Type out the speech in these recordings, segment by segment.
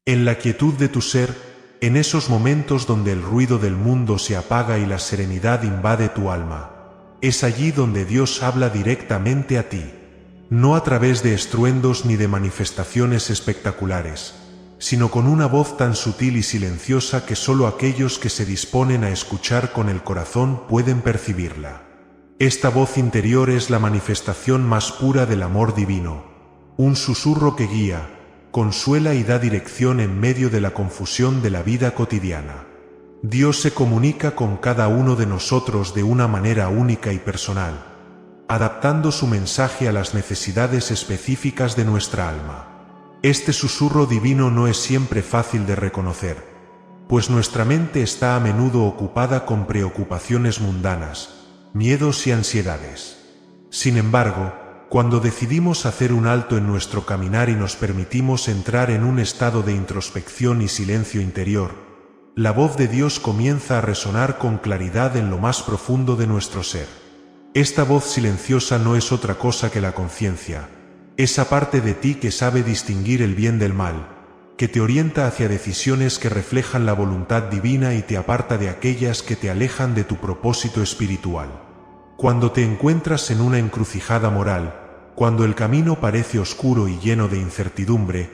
En la quietud de tu ser, en esos momentos donde el ruido del mundo se apaga y la serenidad invade tu alma, es allí donde Dios habla directamente a ti, no a través de estruendos ni de manifestaciones espectaculares, sino con una voz tan sutil y silenciosa que solo aquellos que se disponen a escuchar con el corazón pueden percibirla. Esta voz interior es la manifestación más pura del amor divino, un susurro que guía, consuela y da dirección en medio de la confusión de la vida cotidiana. Dios se comunica con cada uno de nosotros de una manera única y personal, adaptando su mensaje a las necesidades específicas de nuestra alma. Este susurro divino no es siempre fácil de reconocer, pues nuestra mente está a menudo ocupada con preocupaciones mundanas, miedos y ansiedades. Sin embargo, cuando decidimos hacer un alto en nuestro caminar y nos permitimos entrar en un estado de introspección y silencio interior, la voz de Dios comienza a resonar con claridad en lo más profundo de nuestro ser. Esta voz silenciosa no es otra cosa que la conciencia, esa parte de ti que sabe distinguir el bien del mal, que te orienta hacia decisiones que reflejan la voluntad divina y te aparta de aquellas que te alejan de tu propósito espiritual. Cuando te encuentras en una encrucijada moral, cuando el camino parece oscuro y lleno de incertidumbre,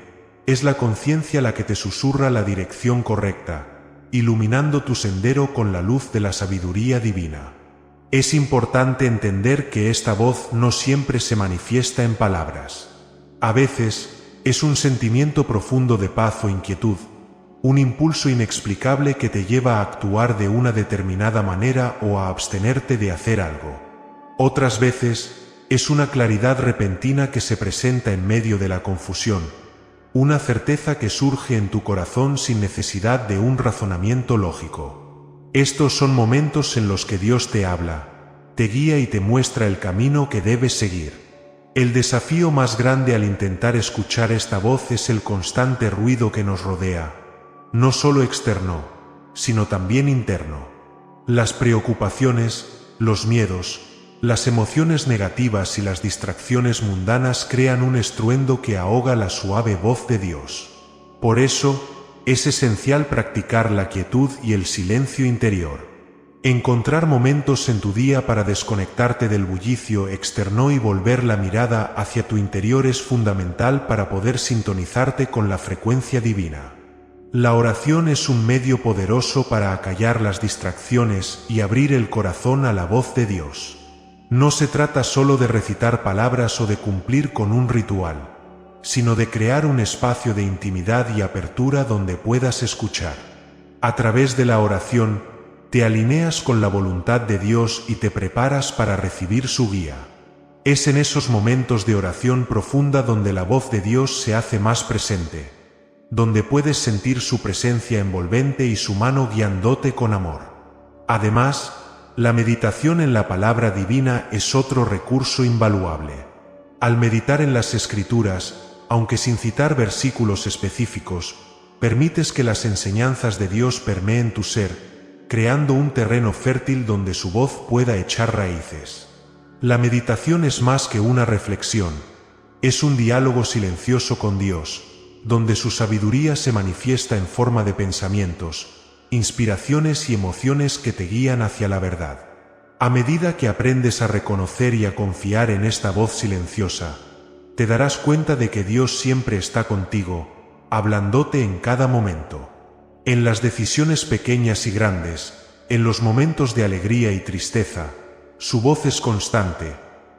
es la conciencia la que te susurra la dirección correcta, iluminando tu sendero con la luz de la sabiduría divina. Es importante entender que esta voz no siempre se manifiesta en palabras. A veces, es un sentimiento profundo de paz o inquietud, un impulso inexplicable que te lleva a actuar de una determinada manera o a abstenerte de hacer algo. Otras veces, es una claridad repentina que se presenta en medio de la confusión, una certeza que surge en tu corazón sin necesidad de un razonamiento lógico. Estos son momentos en los que Dios te habla, te guía y te muestra el camino que debes seguir. El desafío más grande al intentar escuchar esta voz es el constante ruido que nos rodea, no solo externo, sino también interno. Las preocupaciones, los miedos, las emociones negativas y las distracciones mundanas crean un estruendo que ahoga la suave voz de Dios. Por eso, es esencial practicar la quietud y el silencio interior. Encontrar momentos en tu día para desconectarte del bullicio externo y volver la mirada hacia tu interior es fundamental para poder sintonizarte con la frecuencia divina. La oración es un medio poderoso para acallar las distracciones y abrir el corazón a la voz de Dios. No se trata solo de recitar palabras o de cumplir con un ritual, sino de crear un espacio de intimidad y apertura donde puedas escuchar. A través de la oración, te alineas con la voluntad de Dios y te preparas para recibir su guía. Es en esos momentos de oración profunda donde la voz de Dios se hace más presente, donde puedes sentir su presencia envolvente y su mano guiándote con amor. Además, la meditación en la palabra divina es otro recurso invaluable. Al meditar en las Escrituras, aunque sin citar versículos específicos, permites que las enseñanzas de Dios permeen tu ser, creando un terreno fértil donde su voz pueda echar raíces. La meditación es más que una reflexión, es un diálogo silencioso con Dios, donde su sabiduría se manifiesta en forma de pensamientos, inspiraciones y emociones que te guían hacia la verdad. A medida que aprendes a reconocer y a confiar en esta voz silenciosa, te darás cuenta de que Dios siempre está contigo, hablándote en cada momento. En las decisiones pequeñas y grandes, en los momentos de alegría y tristeza, su voz es constante,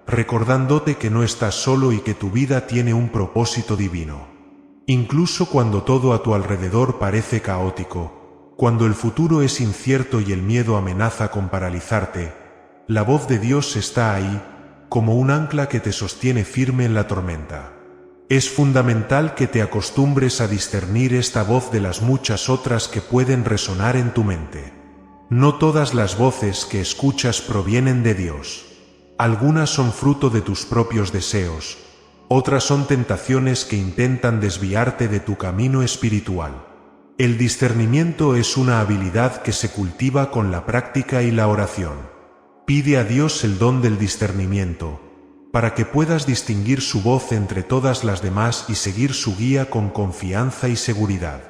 recordándote que no estás solo y que tu vida tiene un propósito divino. Incluso cuando todo a tu alrededor parece caótico, cuando el futuro es incierto y el miedo amenaza con paralizarte, la voz de Dios está ahí, como un ancla que te sostiene firme en la tormenta. Es fundamental que te acostumbres a discernir esta voz de las muchas otras que pueden resonar en tu mente. No todas las voces que escuchas provienen de Dios. Algunas son fruto de tus propios deseos, otras son tentaciones que intentan desviarte de tu camino espiritual. El discernimiento es una habilidad que se cultiva con la práctica y la oración. Pide a Dios el don del discernimiento, para que puedas distinguir su voz entre todas las demás y seguir su guía con confianza y seguridad.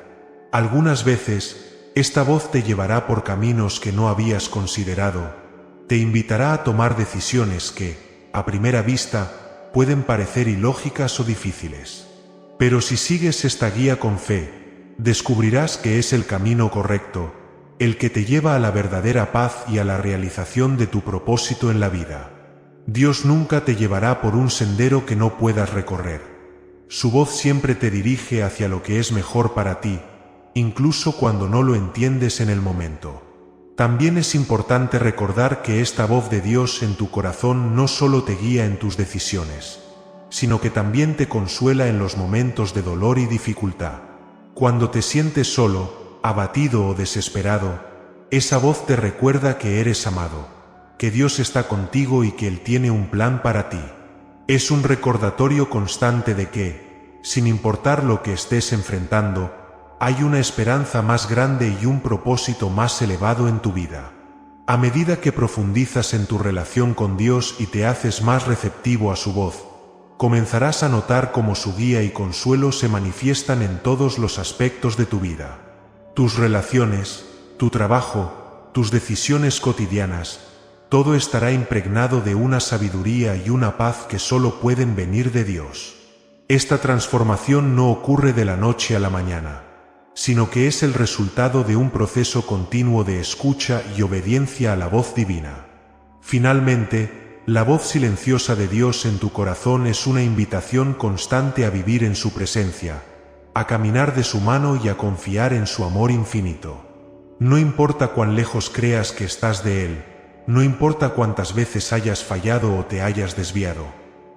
Algunas veces, esta voz te llevará por caminos que no habías considerado, te invitará a tomar decisiones que, a primera vista, pueden parecer ilógicas o difíciles. Pero si sigues esta guía con fe, descubrirás que es el camino correcto, el que te lleva a la verdadera paz y a la realización de tu propósito en la vida. Dios nunca te llevará por un sendero que no puedas recorrer. Su voz siempre te dirige hacia lo que es mejor para ti, incluso cuando no lo entiendes en el momento. También es importante recordar que esta voz de Dios en tu corazón no solo te guía en tus decisiones, sino que también te consuela en los momentos de dolor y dificultad. Cuando te sientes solo, abatido o desesperado, esa voz te recuerda que eres amado, que Dios está contigo y que Él tiene un plan para ti. Es un recordatorio constante de que, sin importar lo que estés enfrentando, hay una esperanza más grande y un propósito más elevado en tu vida. A medida que profundizas en tu relación con Dios y te haces más receptivo a su voz, comenzarás a notar cómo su guía y consuelo se manifiestan en todos los aspectos de tu vida. Tus relaciones, tu trabajo, tus decisiones cotidianas, todo estará impregnado de una sabiduría y una paz que solo pueden venir de Dios. Esta transformación no ocurre de la noche a la mañana, sino que es el resultado de un proceso continuo de escucha y obediencia a la voz divina. Finalmente, la voz silenciosa de Dios en tu corazón es una invitación constante a vivir en su presencia, a caminar de su mano y a confiar en su amor infinito. No importa cuán lejos creas que estás de Él, no importa cuántas veces hayas fallado o te hayas desviado,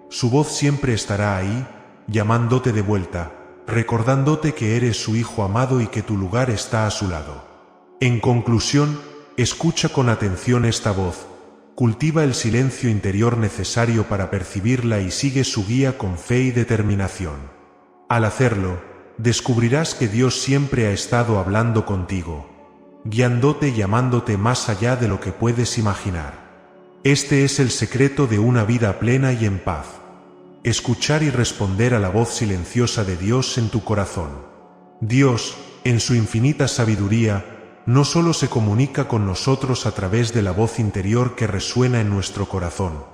su voz siempre estará ahí, llamándote de vuelta, recordándote que eres su hijo amado y que tu lugar está a su lado. En conclusión, escucha con atención esta voz, cultiva el silencio interior necesario para percibirla y sigue su guía con fe y determinación. Al hacerlo, descubrirás que Dios siempre ha estado hablando contigo, guiándote y llamándote más allá de lo que puedes imaginar. Este es el secreto de una vida plena y en paz. Escuchar y responder a la voz silenciosa de Dios en tu corazón. Dios, en su infinita sabiduría, no solo se comunica con nosotros a través de la voz interior que resuena en nuestro corazón,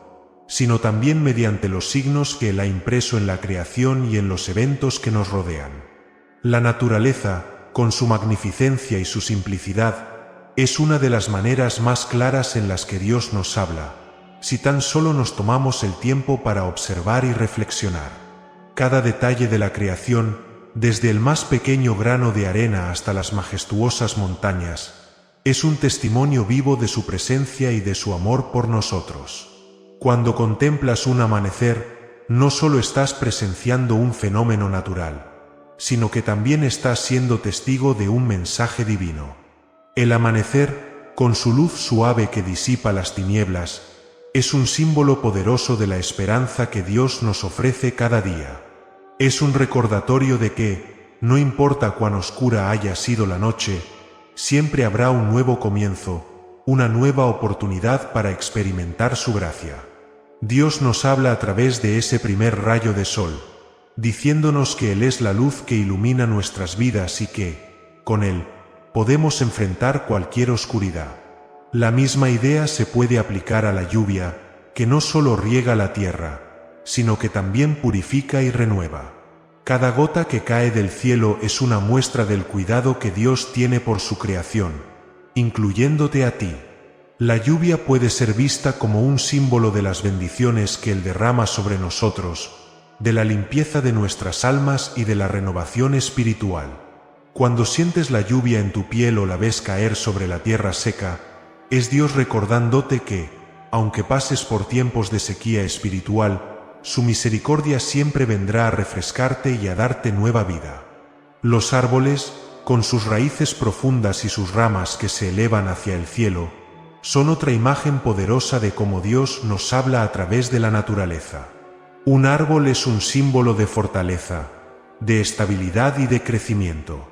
sino también mediante los signos que Él ha impreso en la creación y en los eventos que nos rodean. La naturaleza, con su magnificencia y su simplicidad, es una de las maneras más claras en las que Dios nos habla, si tan solo nos tomamos el tiempo para observar y reflexionar. Cada detalle de la creación, desde el más pequeño grano de arena hasta las majestuosas montañas, es un testimonio vivo de su presencia y de su amor por nosotros. Cuando contemplas un amanecer, no solo estás presenciando un fenómeno natural, sino que también estás siendo testigo de un mensaje divino. El amanecer, con su luz suave que disipa las tinieblas, es un símbolo poderoso de la esperanza que Dios nos ofrece cada día. Es un recordatorio de que, no importa cuán oscura haya sido la noche, siempre habrá un nuevo comienzo, una nueva oportunidad para experimentar su gracia. Dios nos habla a través de ese primer rayo de sol, diciéndonos que Él es la luz que ilumina nuestras vidas y que, con Él, podemos enfrentar cualquier oscuridad. La misma idea se puede aplicar a la lluvia, que no solo riega la tierra, sino que también purifica y renueva. Cada gota que cae del cielo es una muestra del cuidado que Dios tiene por su creación, incluyéndote a ti. La lluvia puede ser vista como un símbolo de las bendiciones que Él derrama sobre nosotros, de la limpieza de nuestras almas y de la renovación espiritual. Cuando sientes la lluvia en tu piel o la ves caer sobre la tierra seca, es Dios recordándote que, aunque pases por tiempos de sequía espiritual, su misericordia siempre vendrá a refrescarte y a darte nueva vida. Los árboles, con sus raíces profundas y sus ramas que se elevan hacia el cielo, son otra imagen poderosa de cómo Dios nos habla a través de la naturaleza. Un árbol es un símbolo de fortaleza, de estabilidad y de crecimiento.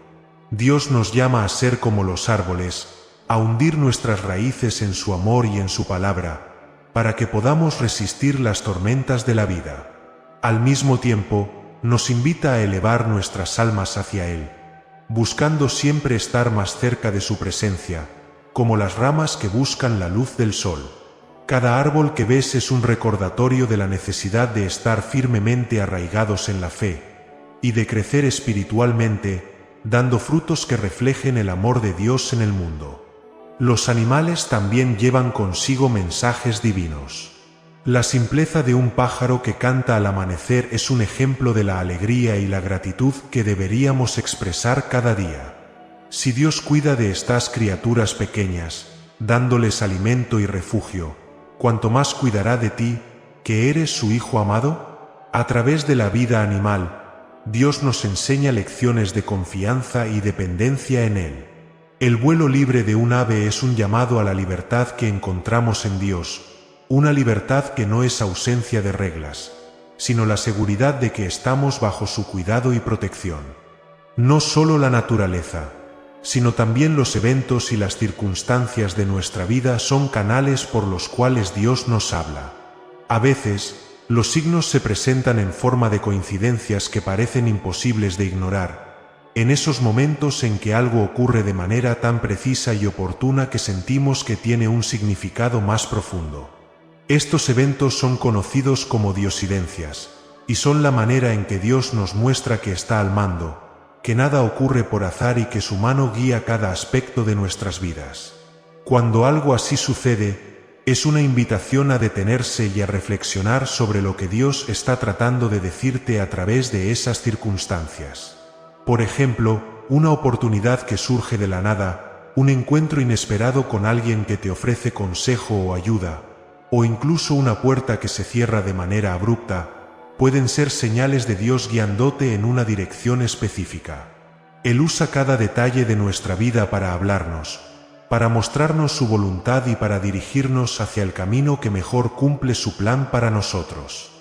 Dios nos llama a ser como los árboles, a hundir nuestras raíces en su amor y en su palabra, para que podamos resistir las tormentas de la vida. Al mismo tiempo, nos invita a elevar nuestras almas hacia Él, buscando siempre estar más cerca de su presencia, como las ramas que buscan la luz del sol. Cada árbol que ves es un recordatorio de la necesidad de estar firmemente arraigados en la fe y de crecer espiritualmente, dando frutos que reflejen el amor de Dios en el mundo. Los animales también llevan consigo mensajes divinos. La simpleza de un pájaro que canta al amanecer es un ejemplo de la alegría y la gratitud que deberíamos expresar cada día. Si Dios cuida de estas criaturas pequeñas, dándoles alimento y refugio, ¿cuánto más cuidará de ti, que eres su Hijo amado? A través de la vida animal, Dios nos enseña lecciones de confianza y dependencia en Él. El vuelo libre de un ave es un llamado a la libertad que encontramos en Dios, una libertad que no es ausencia de reglas, sino la seguridad de que estamos bajo su cuidado y protección. No solo la naturaleza, sino también los eventos y las circunstancias de nuestra vida son canales por los cuales Dios nos habla. A veces, los signos se presentan en forma de coincidencias que parecen imposibles de ignorar, en esos momentos en que algo ocurre de manera tan precisa y oportuna que sentimos que tiene un significado más profundo. Estos eventos son conocidos como diosidencias, y son la manera en que Dios nos muestra que está al mando, que nada ocurre por azar y que su mano guía cada aspecto de nuestras vidas. Cuando algo así sucede, es una invitación a detenerse y a reflexionar sobre lo que Dios está tratando de decirte a través de esas circunstancias. Por ejemplo, una oportunidad que surge de la nada, un encuentro inesperado con alguien que te ofrece consejo o ayuda, o incluso una puerta que se cierra de manera abrupta, pueden ser señales de Dios guiándote en una dirección específica. Él usa cada detalle de nuestra vida para hablarnos, para mostrarnos su voluntad y para dirigirnos hacia el camino que mejor cumple su plan para nosotros.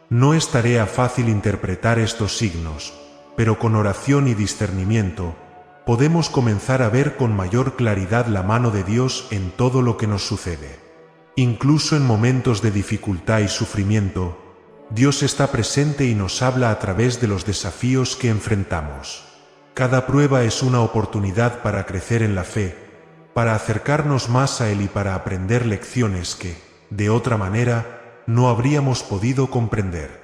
No es tarea fácil interpretar estos signos, pero con oración y discernimiento, podemos comenzar a ver con mayor claridad la mano de Dios en todo lo que nos sucede. Incluso en momentos de dificultad y sufrimiento, Dios está presente y nos habla a través de los desafíos que enfrentamos. Cada prueba es una oportunidad para crecer en la fe, para acercarnos más a Él y para aprender lecciones que, de otra manera, no habríamos podido comprender.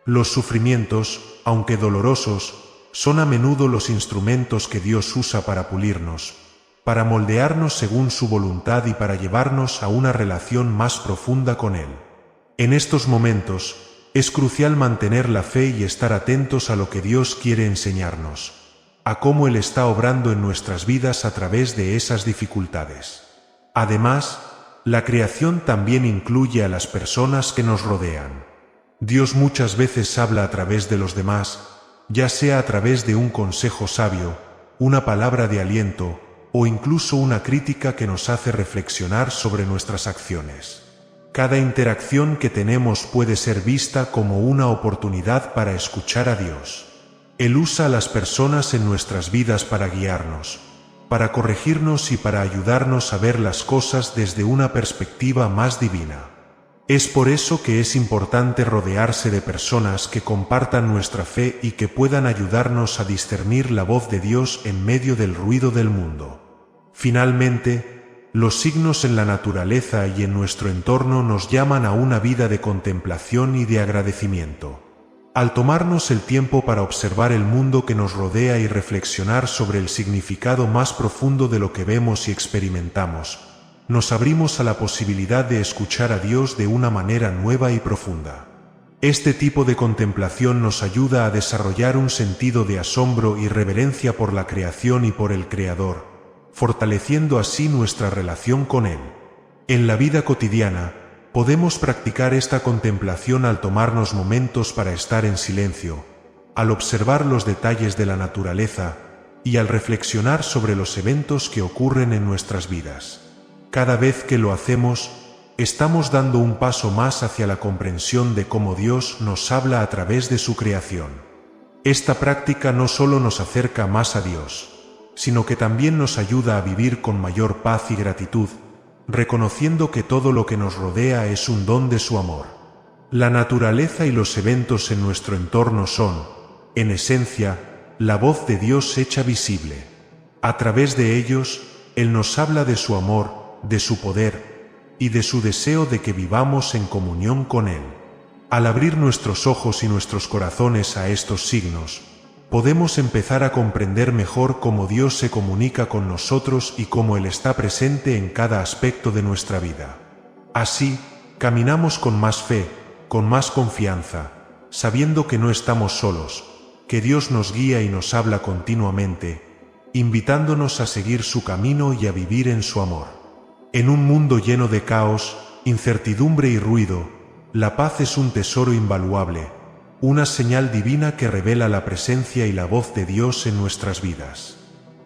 Los sufrimientos, aunque dolorosos, son a menudo los instrumentos que Dios usa para pulirnos, para moldearnos según su voluntad y para llevarnos a una relación más profunda con Él. En estos momentos, es crucial mantener la fe y estar atentos a lo que Dios quiere enseñarnos, a cómo Él está obrando en nuestras vidas a través de esas dificultades. Además, la creación también incluye a las personas que nos rodean. Dios muchas veces habla a través de los demás, ya sea a través de un consejo sabio, una palabra de aliento o incluso una crítica que nos hace reflexionar sobre nuestras acciones. Cada interacción que tenemos puede ser vista como una oportunidad para escuchar a Dios. Él usa a las personas en nuestras vidas para guiarnos, para corregirnos y para ayudarnos a ver las cosas desde una perspectiva más divina. Es por eso que es importante rodearse de personas que compartan nuestra fe y que puedan ayudarnos a discernir la voz de Dios en medio del ruido del mundo. Finalmente, los signos en la naturaleza y en nuestro entorno nos llaman a una vida de contemplación y de agradecimiento. Al tomarnos el tiempo para observar el mundo que nos rodea y reflexionar sobre el significado más profundo de lo que vemos y experimentamos, nos abrimos a la posibilidad de escuchar a Dios de una manera nueva y profunda. Este tipo de contemplación nos ayuda a desarrollar un sentido de asombro y reverencia por la creación y por el Creador, fortaleciendo así nuestra relación con Él. En la vida cotidiana, podemos practicar esta contemplación al tomarnos momentos para estar en silencio, al observar los detalles de la naturaleza y al reflexionar sobre los eventos que ocurren en nuestras vidas. Cada vez que lo hacemos, estamos dando un paso más hacia la comprensión de cómo Dios nos habla a través de su creación. Esta práctica no solo nos acerca más a Dios, sino que también nos ayuda a vivir con mayor paz y gratitud, reconociendo que todo lo que nos rodea es un don de su amor. La naturaleza y los eventos en nuestro entorno son, en esencia, la voz de Dios hecha visible. A través de ellos, Él nos habla de su amor, de su poder y de su deseo de que vivamos en comunión con Él. Al abrir nuestros ojos y nuestros corazones a estos signos, podemos empezar a comprender mejor cómo Dios se comunica con nosotros y cómo Él está presente en cada aspecto de nuestra vida. Así, caminamos con más fe, con más confianza, sabiendo que no estamos solos, que Dios nos guía y nos habla continuamente, invitándonos a seguir su camino y a vivir en su amor. En un mundo lleno de caos, incertidumbre y ruido, la paz es un tesoro invaluable, una señal divina que revela la presencia y la voz de Dios en nuestras vidas.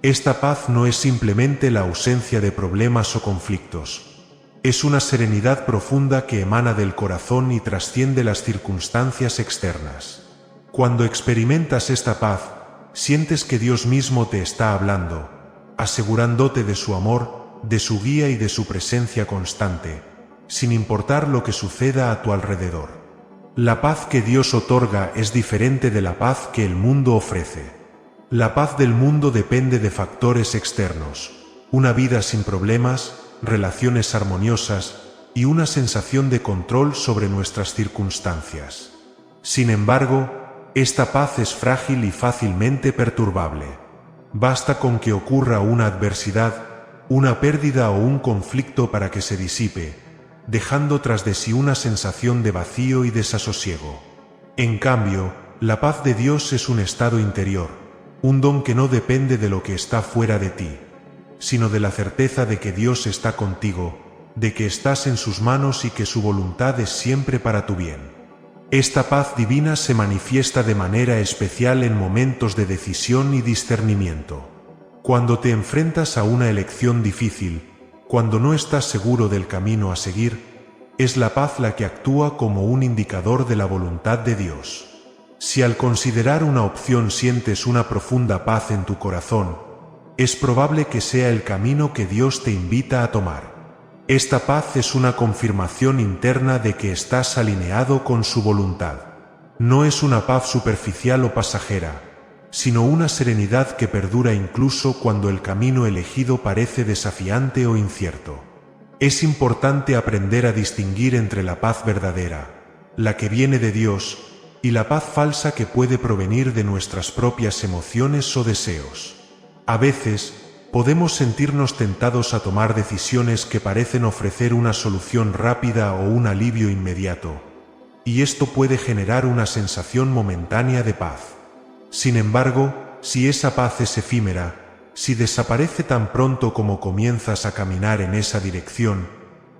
Esta paz no es simplemente la ausencia de problemas o conflictos. Es una serenidad profunda que emana del corazón y trasciende las circunstancias externas. Cuando experimentas esta paz, sientes que Dios mismo te está hablando, asegurándote de su amor, de su guía y de su presencia constante, sin importar lo que suceda a tu alrededor. La paz que Dios otorga es diferente de la paz que el mundo ofrece. La paz del mundo depende de factores externos, una vida sin problemas, relaciones armoniosas y una sensación de control sobre nuestras circunstancias. Sin embargo, esta paz es frágil y fácilmente perturbable. Basta con que ocurra una adversidad, una pérdida o un conflicto para que se disipe, dejando tras de sí una sensación de vacío y desasosiego. En cambio, la paz de Dios es un estado interior, un don que no depende de lo que está fuera de ti, sino de la certeza de que Dios está contigo, de que estás en sus manos y que su voluntad es siempre para tu bien. Esta paz divina se manifiesta de manera especial en momentos de decisión y discernimiento. Cuando te enfrentas a una elección difícil, cuando no estás seguro del camino a seguir, es la paz la que actúa como un indicador de la voluntad de Dios. Si al considerar una opción sientes una profunda paz en tu corazón, es probable que sea el camino que Dios te invita a tomar. Esta paz es una confirmación interna de que estás alineado con su voluntad. No es una paz superficial o pasajera, sino una serenidad que perdura incluso cuando el camino elegido parece desafiante o incierto. Es importante aprender a distinguir entre la paz verdadera, la que viene de Dios, y la paz falsa que puede provenir de nuestras propias emociones o deseos. A veces, podemos sentirnos tentados a tomar decisiones que parecen ofrecer una solución rápida o un alivio inmediato, y esto puede generar una sensación momentánea de paz. Sin embargo, si esa paz es efímera, si desaparece tan pronto como comienzas a caminar en esa dirección,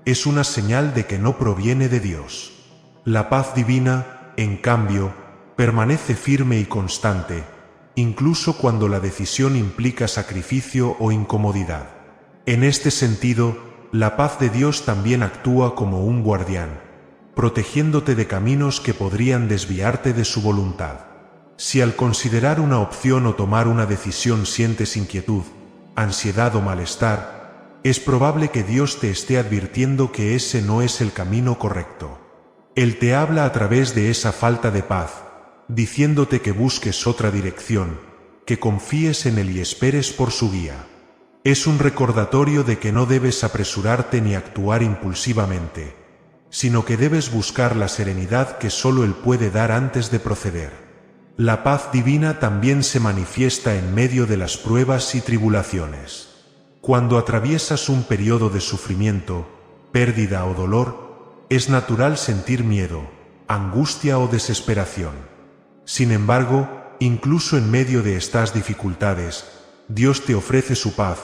es una señal de que no proviene de Dios. La paz divina, en cambio, permanece firme y constante, incluso cuando la decisión implica sacrificio o incomodidad. En este sentido, la paz de Dios también actúa como un guardián, protegiéndote de caminos que podrían desviarte de su voluntad. Si al considerar una opción o tomar una decisión sientes inquietud, ansiedad o malestar, es probable que Dios te esté advirtiendo que ese no es el camino correcto. Él te habla a través de esa falta de paz, diciéndote que busques otra dirección, que confíes en Él y esperes por su guía. Es un recordatorio de que no debes apresurarte ni actuar impulsivamente, sino que debes buscar la serenidad que solo Él puede dar antes de proceder. La paz divina también se manifiesta en medio de las pruebas y tribulaciones. Cuando atraviesas un periodo de sufrimiento, pérdida o dolor, es natural sentir miedo, angustia o desesperación. Sin embargo, incluso en medio de estas dificultades, Dios te ofrece su paz,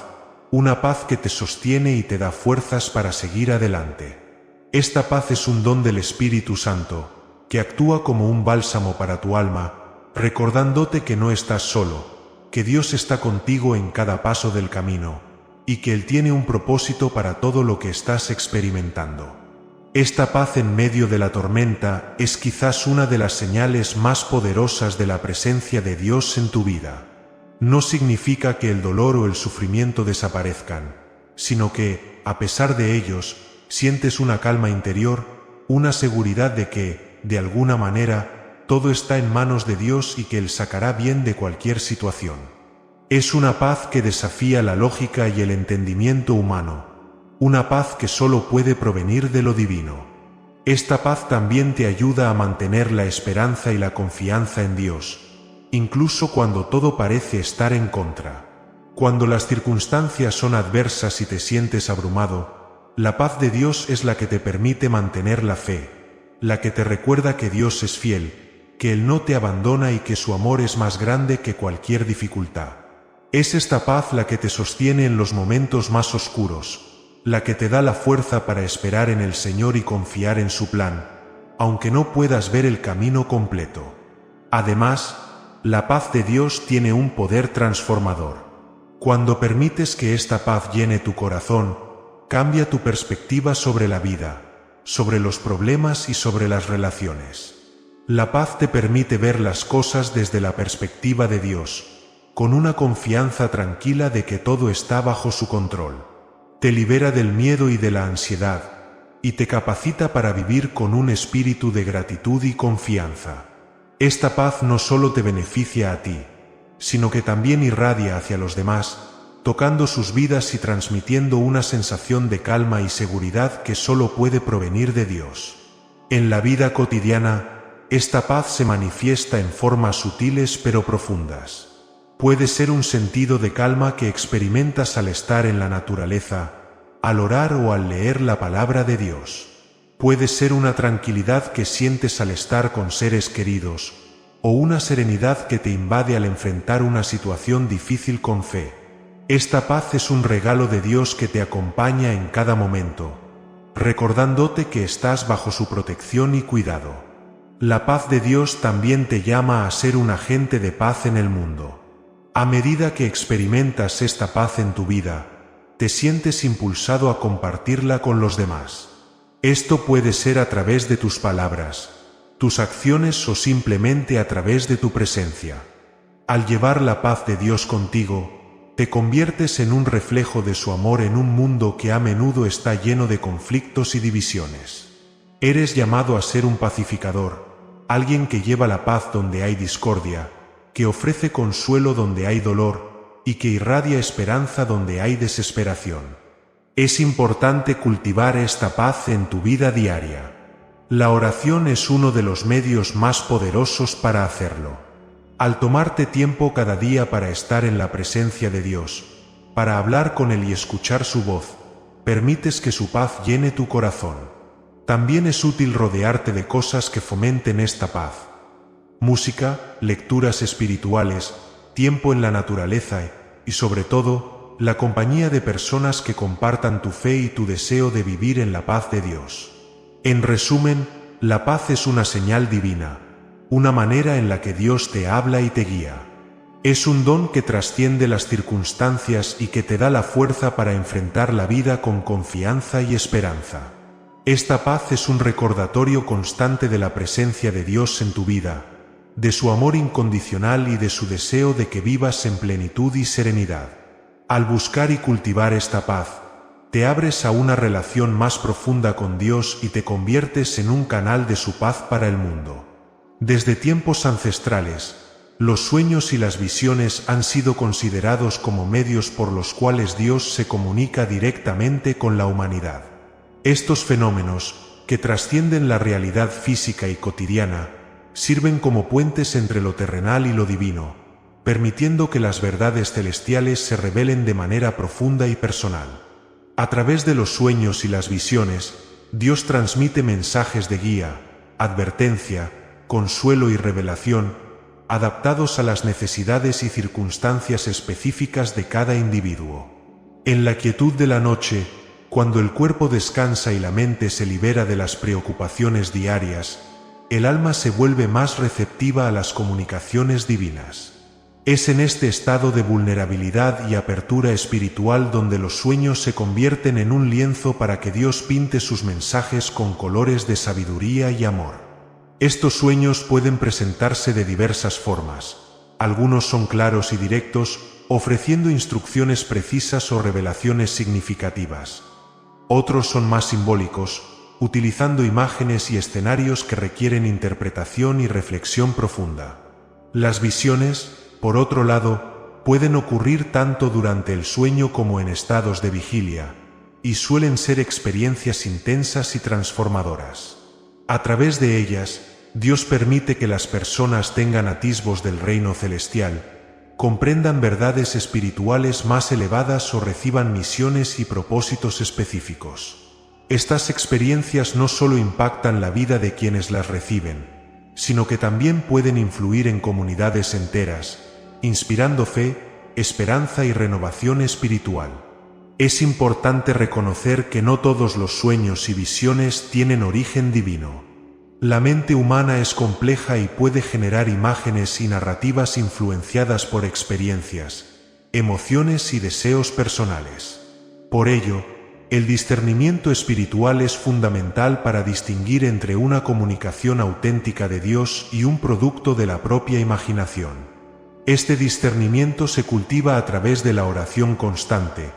una paz que te sostiene y te da fuerzas para seguir adelante. Esta paz es un don del Espíritu Santo, que actúa como un bálsamo para tu alma, recordándote que no estás solo, que Dios está contigo en cada paso del camino, y que Él tiene un propósito para todo lo que estás experimentando. Esta paz en medio de la tormenta es quizás una de las señales más poderosas de la presencia de Dios en tu vida. No significa que el dolor o el sufrimiento desaparezcan, sino que, a pesar de ellos, sientes una calma interior, una seguridad de que, de alguna manera, todo está en manos de Dios y que Él sacará bien de cualquier situación. Es una paz que desafía la lógica y el entendimiento humano, una paz que solo puede provenir de lo divino. Esta paz también te ayuda a mantener la esperanza y la confianza en Dios, incluso cuando todo parece estar en contra. Cuando las circunstancias son adversas y te sientes abrumado, la paz de Dios es la que te permite mantener la fe, la que te recuerda que Dios es fiel, que Él no te abandona y que su amor es más grande que cualquier dificultad. Es esta paz la que te sostiene en los momentos más oscuros, la que te da la fuerza para esperar en el Señor y confiar en su plan, aunque no puedas ver el camino completo. Además, la paz de Dios tiene un poder transformador. Cuando permites que esta paz llene tu corazón, cambia tu perspectiva sobre la vida, sobre los problemas y sobre las relaciones. La paz te permite ver las cosas desde la perspectiva de Dios, con una confianza tranquila de que todo está bajo su control. Te libera del miedo y de la ansiedad, y te capacita para vivir con un espíritu de gratitud y confianza. Esta paz no solo te beneficia a ti, sino que también irradia hacia los demás, tocando sus vidas y transmitiendo una sensación de calma y seguridad que solo puede provenir de Dios. En la vida cotidiana, esta paz se manifiesta en formas sutiles pero profundas. Puede ser un sentido de calma que experimentas al estar en la naturaleza, al orar o al leer la palabra de Dios. Puede ser una tranquilidad que sientes al estar con seres queridos, o una serenidad que te invade al enfrentar una situación difícil con fe. Esta paz es un regalo de Dios que te acompaña en cada momento, recordándote que estás bajo su protección y cuidado. La paz de Dios también te llama a ser un agente de paz en el mundo. A medida que experimentas esta paz en tu vida, te sientes impulsado a compartirla con los demás. Esto puede ser a través de tus palabras, tus acciones o simplemente a través de tu presencia. Al llevar la paz de Dios contigo, te conviertes en un reflejo de su amor en un mundo que a menudo está lleno de conflictos y divisiones. Eres llamado a ser un pacificador, alguien que lleva la paz donde hay discordia, que ofrece consuelo donde hay dolor y que irradia esperanza donde hay desesperación. Es importante cultivar esta paz en tu vida diaria. La oración es uno de los medios más poderosos para hacerlo. Al tomarte tiempo cada día para estar en la presencia de Dios, para hablar con Él y escuchar su voz, permites que su paz llene tu corazón. También es útil rodearte de cosas que fomenten esta paz. Música, lecturas espirituales, tiempo en la naturaleza y, sobre todo, la compañía de personas que compartan tu fe y tu deseo de vivir en la paz de Dios. En resumen, la paz es una señal divina, una manera en la que Dios te habla y te guía. Es un don que trasciende las circunstancias y que te da la fuerza para enfrentar la vida con confianza y esperanza. Esta paz es un recordatorio constante de la presencia de Dios en tu vida, de su amor incondicional y de su deseo de que vivas en plenitud y serenidad. Al buscar y cultivar esta paz, te abres a una relación más profunda con Dios y te conviertes en un canal de su paz para el mundo. Desde tiempos ancestrales, los sueños y las visiones han sido considerados como medios por los cuales Dios se comunica directamente con la humanidad. Estos fenómenos, que trascienden la realidad física y cotidiana, sirven como puentes entre lo terrenal y lo divino, permitiendo que las verdades celestiales se revelen de manera profunda y personal. A través de los sueños y las visiones, Dios transmite mensajes de guía, advertencia, consuelo y revelación, adaptados a las necesidades y circunstancias específicas de cada individuo. En la quietud de la noche, cuando el cuerpo descansa y la mente se libera de las preocupaciones diarias, el alma se vuelve más receptiva a las comunicaciones divinas. Es en este estado de vulnerabilidad y apertura espiritual donde los sueños se convierten en un lienzo para que Dios pinte sus mensajes con colores de sabiduría y amor. Estos sueños pueden presentarse de diversas formas. Algunos son claros y directos, ofreciendo instrucciones precisas o revelaciones significativas. Otros son más simbólicos, utilizando imágenes y escenarios que requieren interpretación y reflexión profunda. Las visiones, por otro lado, pueden ocurrir tanto durante el sueño como en estados de vigilia, y suelen ser experiencias intensas y transformadoras. A través de ellas, Dios permite que las personas tengan atisbos del reino celestial, comprendan verdades espirituales más elevadas o reciban misiones y propósitos específicos. Estas experiencias no solo impactan la vida de quienes las reciben, sino que también pueden influir en comunidades enteras, inspirando fe, esperanza y renovación espiritual. Es importante reconocer que no todos los sueños y visiones tienen origen divino. La mente humana es compleja y puede generar imágenes y narrativas influenciadas por experiencias, emociones y deseos personales. Por ello, el discernimiento espiritual es fundamental para distinguir entre una comunicación auténtica de Dios y un producto de la propia imaginación. Este discernimiento se cultiva a través de la oración constante,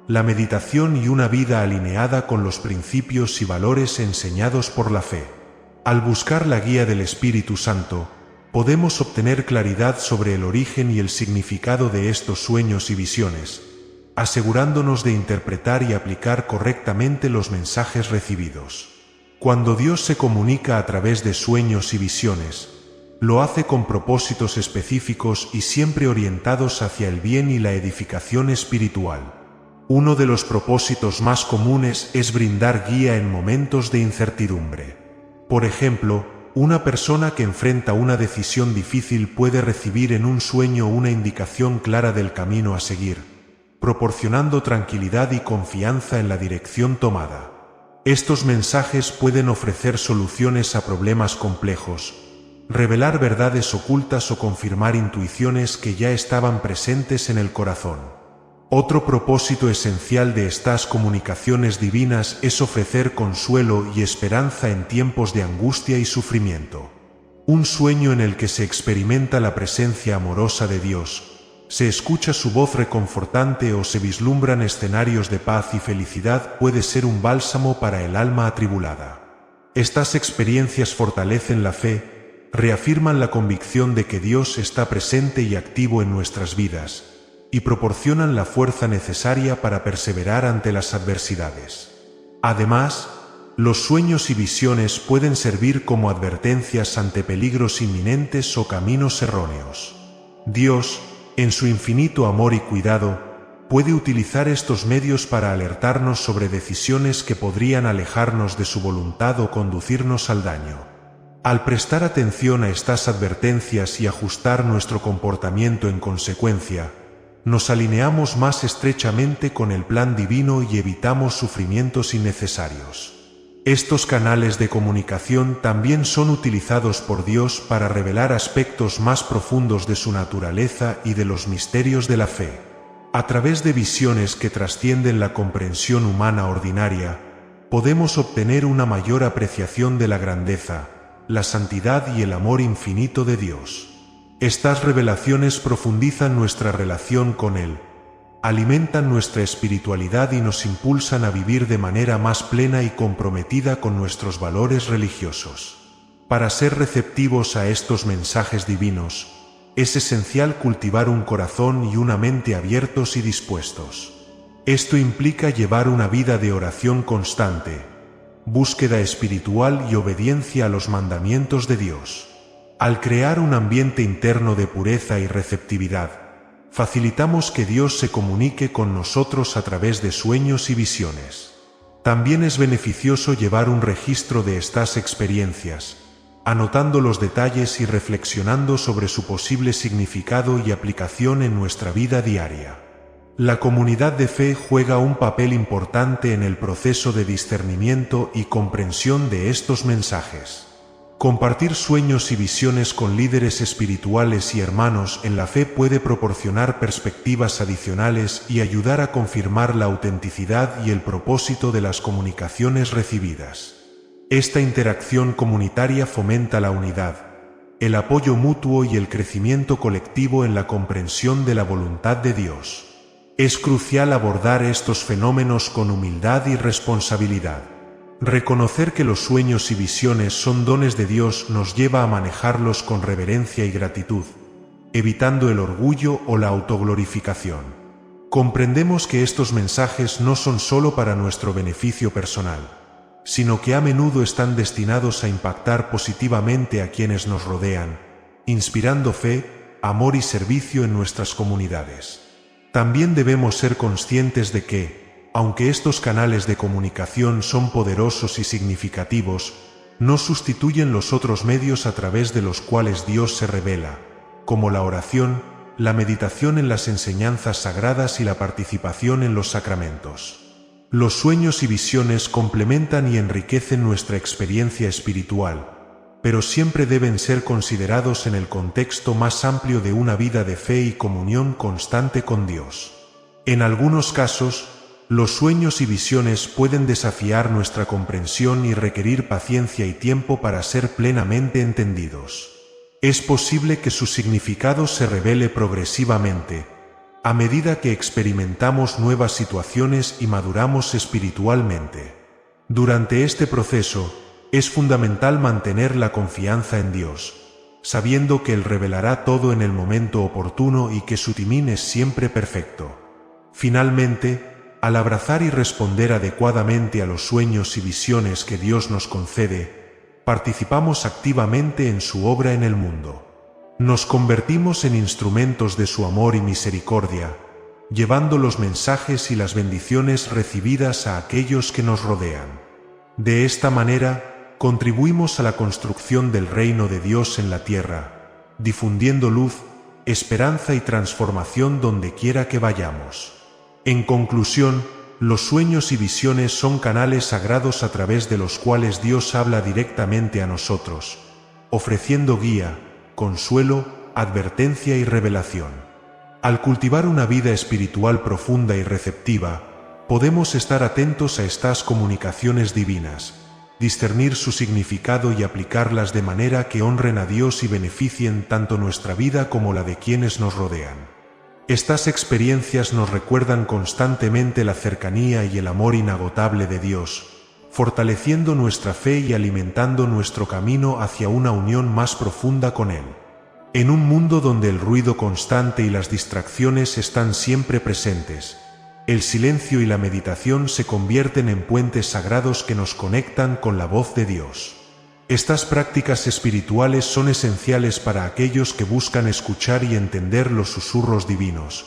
la meditación y una vida alineada con los principios y valores enseñados por la fe. Al buscar la guía del Espíritu Santo, podemos obtener claridad sobre el origen y el significado de estos sueños y visiones, asegurándonos de interpretar y aplicar correctamente los mensajes recibidos. Cuando Dios se comunica a través de sueños y visiones, lo hace con propósitos específicos y siempre orientados hacia el bien y la edificación espiritual. Uno de los propósitos más comunes es brindar guía en momentos de incertidumbre. Por ejemplo, una persona que enfrenta una decisión difícil puede recibir en un sueño una indicación clara del camino a seguir, proporcionando tranquilidad y confianza en la dirección tomada. Estos mensajes pueden ofrecer soluciones a problemas complejos, revelar verdades ocultas o confirmar intuiciones que ya estaban presentes en el corazón. Otro propósito esencial de estas comunicaciones divinas es ofrecer consuelo y esperanza en tiempos de angustia y sufrimiento. Un sueño en el que se experimenta la presencia amorosa de Dios, se escucha su voz reconfortante o se vislumbran escenarios de paz y felicidad puede ser un bálsamo para el alma atribulada. Estas experiencias fortalecen la fe, reafirman la convicción de que Dios está presente y activo en nuestras vidas, y proporcionan la fuerza necesaria para perseverar ante las adversidades. Además, los sueños y visiones pueden servir como advertencias ante peligros inminentes o caminos erróneos. Dios, en su infinito amor y cuidado, puede utilizar estos medios para alertarnos sobre decisiones que podrían alejarnos de su voluntad o conducirnos al daño. Al prestar atención a estas advertencias y ajustar nuestro comportamiento en consecuencia, nos alineamos más estrechamente con el plan divino y evitamos sufrimientos innecesarios. Estos canales de comunicación también son utilizados por Dios para revelar aspectos más profundos de su naturaleza y de los misterios de la fe. A través de visiones que trascienden la comprensión humana ordinaria, podemos obtener una mayor apreciación de la grandeza, la santidad y el amor infinito de Dios. Estas revelaciones profundizan nuestra relación con Él, alimentan nuestra espiritualidad y nos impulsan a vivir de manera más plena y comprometida con nuestros valores religiosos. Para ser receptivos a estos mensajes divinos, es esencial cultivar un corazón y una mente abiertos y dispuestos. Esto implica llevar una vida de oración constante, búsqueda espiritual y obediencia a los mandamientos de Dios. Al crear un ambiente interno de pureza y receptividad, facilitamos que Dios se comunique con nosotros a través de sueños y visiones. También es beneficioso llevar un registro de estas experiencias, anotando los detalles y reflexionando sobre su posible significado y aplicación en nuestra vida diaria. La comunidad de fe juega un papel importante en el proceso de discernimiento y comprensión de estos mensajes. Compartir sueños y visiones con líderes espirituales y hermanos en la fe puede proporcionar perspectivas adicionales y ayudar a confirmar la autenticidad y el propósito de las comunicaciones recibidas. Esta interacción comunitaria fomenta la unidad, el apoyo mutuo y el crecimiento colectivo en la comprensión de la voluntad de Dios. Es crucial abordar estos fenómenos con humildad y responsabilidad. Reconocer que los sueños y visiones son dones de Dios nos lleva a manejarlos con reverencia y gratitud, evitando el orgullo o la autoglorificación. Comprendemos que estos mensajes no son solo para nuestro beneficio personal, sino que a menudo están destinados a impactar positivamente a quienes nos rodean, inspirando fe, amor y servicio en nuestras comunidades. También debemos ser conscientes de que, aunque estos canales de comunicación son poderosos y significativos, no sustituyen los otros medios a través de los cuales Dios se revela, como la oración, la meditación en las enseñanzas sagradas y la participación en los sacramentos. Los sueños y visiones complementan y enriquecen nuestra experiencia espiritual, pero siempre deben ser considerados en el contexto más amplio de una vida de fe y comunión constante con Dios. En algunos casos, los sueños y visiones pueden desafiar nuestra comprensión y requerir paciencia y tiempo para ser plenamente entendidos. Es posible que su significado se revele progresivamente, a medida que experimentamos nuevas situaciones y maduramos espiritualmente. Durante este proceso, es fundamental mantener la confianza en Dios, sabiendo que Él revelará todo en el momento oportuno y que su timón es siempre perfecto. Finalmente, al abrazar y responder adecuadamente a los sueños y visiones que Dios nos concede, participamos activamente en su obra en el mundo. Nos convertimos en instrumentos de su amor y misericordia, llevando los mensajes y las bendiciones recibidas a aquellos que nos rodean. De esta manera, contribuimos a la construcción del reino de Dios en la tierra, difundiendo luz, esperanza y transformación donde quiera que vayamos. En conclusión, los sueños y visiones son canales sagrados a través de los cuales Dios habla directamente a nosotros, ofreciendo guía, consuelo, advertencia y revelación. Al cultivar una vida espiritual profunda y receptiva, podemos estar atentos a estas comunicaciones divinas, discernir su significado y aplicarlas de manera que honren a Dios y beneficien tanto nuestra vida como la de quienes nos rodean. Estas experiencias nos recuerdan constantemente la cercanía y el amor inagotable de Dios, fortaleciendo nuestra fe y alimentando nuestro camino hacia una unión más profunda con Él. En un mundo donde el ruido constante y las distracciones están siempre presentes, el silencio y la meditación se convierten en puentes sagrados que nos conectan con la voz de Dios. Estas prácticas espirituales son esenciales para aquellos que buscan escuchar y entender los susurros divinos,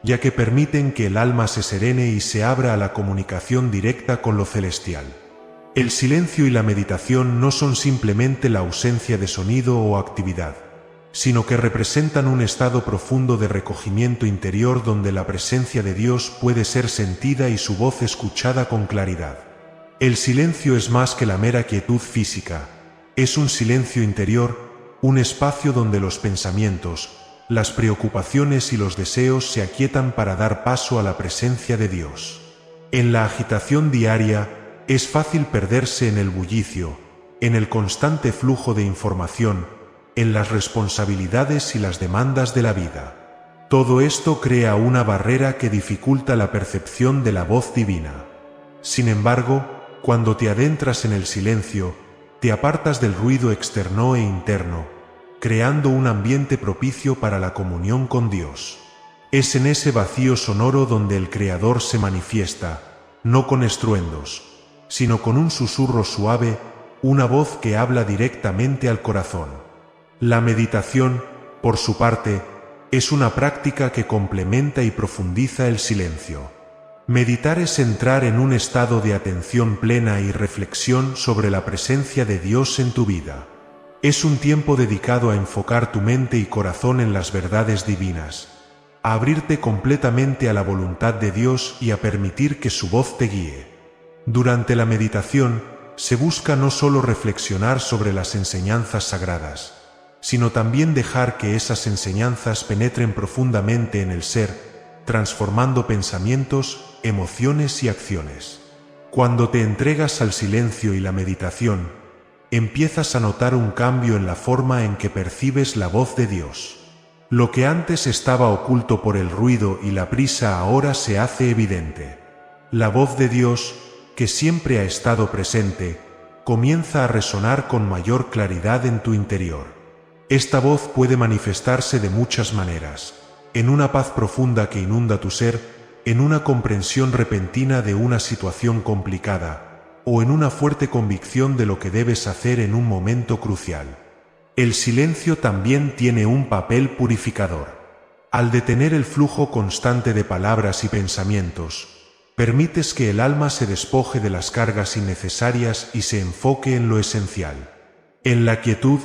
ya que permiten que el alma se serene y se abra a la comunicación directa con lo celestial. El silencio y la meditación no son simplemente la ausencia de sonido o actividad, sino que representan un estado profundo de recogimiento interior donde la presencia de Dios puede ser sentida y su voz escuchada con claridad. El silencio es más que la mera quietud física. Es un silencio interior, un espacio donde los pensamientos, las preocupaciones y los deseos se aquietan para dar paso a la presencia de Dios. En la agitación diaria, es fácil perderse en el bullicio, en el constante flujo de información, en las responsabilidades y las demandas de la vida. Todo esto crea una barrera que dificulta la percepción de la voz divina. Sin embargo, cuando te adentras en el silencio, te apartas del ruido externo e interno, creando un ambiente propicio para la comunión con Dios. Es en ese vacío sonoro donde el Creador se manifiesta, no con estruendos, sino con un susurro suave, una voz que habla directamente al corazón. La meditación, por su parte, es una práctica que complementa y profundiza el silencio. Meditar es entrar en un estado de atención plena y reflexión sobre la presencia de Dios en tu vida. Es un tiempo dedicado a enfocar tu mente y corazón en las verdades divinas, a abrirte completamente a la voluntad de Dios y a permitir que su voz te guíe. Durante la meditación, se busca no solo reflexionar sobre las enseñanzas sagradas, sino también dejar que esas enseñanzas penetren profundamente en el ser, transformando pensamientos, emociones y acciones. Cuando te entregas al silencio y la meditación, empiezas a notar un cambio en la forma en que percibes la voz de Dios. Lo que antes estaba oculto por el ruido y la prisa ahora se hace evidente. La voz de Dios, que siempre ha estado presente, comienza a resonar con mayor claridad en tu interior. Esta voz puede manifestarse de muchas maneras: en una paz profunda que inunda tu ser, en una comprensión repentina de una situación complicada, o en una fuerte convicción de lo que debes hacer en un momento crucial. El silencio también tiene un papel purificador. Al detener el flujo constante de palabras y pensamientos, permites que el alma se despoje de las cargas innecesarias y se enfoque en lo esencial. En la quietud,